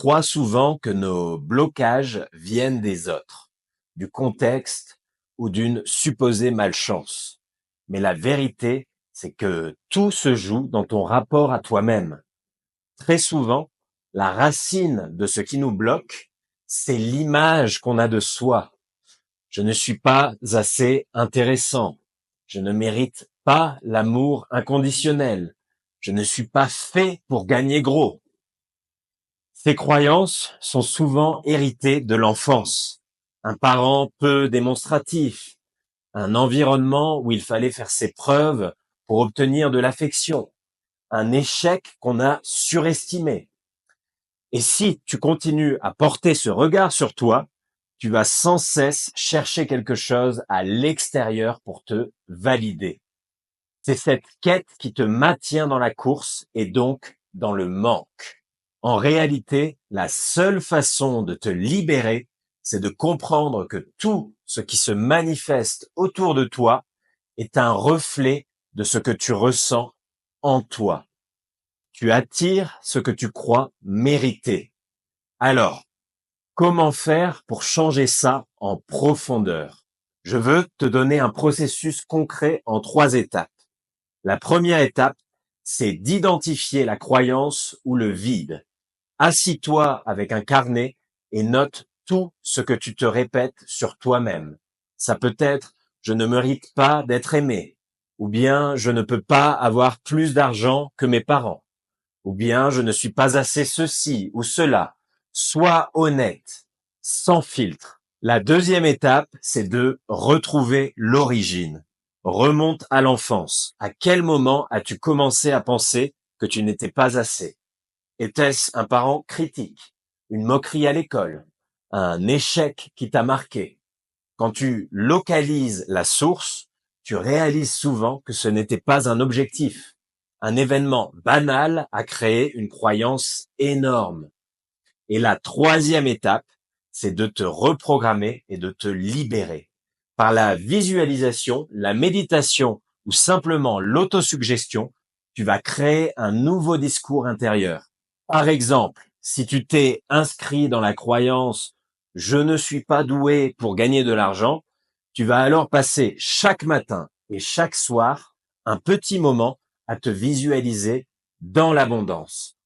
croit souvent que nos blocages viennent des autres, du contexte ou d'une supposée malchance. Mais la vérité, c'est que tout se joue dans ton rapport à toi-même. Très souvent, la racine de ce qui nous bloque, c'est l'image qu'on a de soi. Je ne suis pas assez intéressant. Je ne mérite pas l'amour inconditionnel. Je ne suis pas fait pour gagner gros. Ces croyances sont souvent héritées de l'enfance. Un parent peu démonstratif, un environnement où il fallait faire ses preuves pour obtenir de l'affection, un échec qu'on a surestimé. Et si tu continues à porter ce regard sur toi, tu vas sans cesse chercher quelque chose à l'extérieur pour te valider. C'est cette quête qui te maintient dans la course et donc dans le manque. En réalité, la seule façon de te libérer, c'est de comprendre que tout ce qui se manifeste autour de toi est un reflet de ce que tu ressens en toi. Tu attires ce que tu crois mériter. Alors, comment faire pour changer ça en profondeur? Je veux te donner un processus concret en 3 étapes. La première étape, c'est d'identifier la croyance ou le vide. Assis-toi avec un carnet et note tout ce que tu te répètes sur toi-même. Ça peut être je ne mérite pas d'être aimé, ou bien je ne peux pas avoir plus d'argent que mes parents, ou bien je ne suis pas assez ceci ou cela. Sois honnête, sans filtre. La deuxième étape, c'est de retrouver l'origine. Remonte à l'enfance. À quel moment as-tu commencé à penser que tu n'étais pas assez? Était-ce un parent critique, une moquerie à l'école, un échec qui t'a marqué? Quand tu localises la source, tu réalises souvent que ce n'était pas un objectif. Un événement banal a créé une croyance énorme. Et la troisième étape, c'est de te reprogrammer et de te libérer. Par la visualisation, la méditation ou simplement l'autosuggestion, tu vas créer un nouveau discours intérieur. Par exemple, si tu t'es inscrit dans la croyance je ne suis pas doué pour gagner de l'argent, tu vas alors passer chaque matin et chaque soir un petit moment à te visualiser dans l'abondance.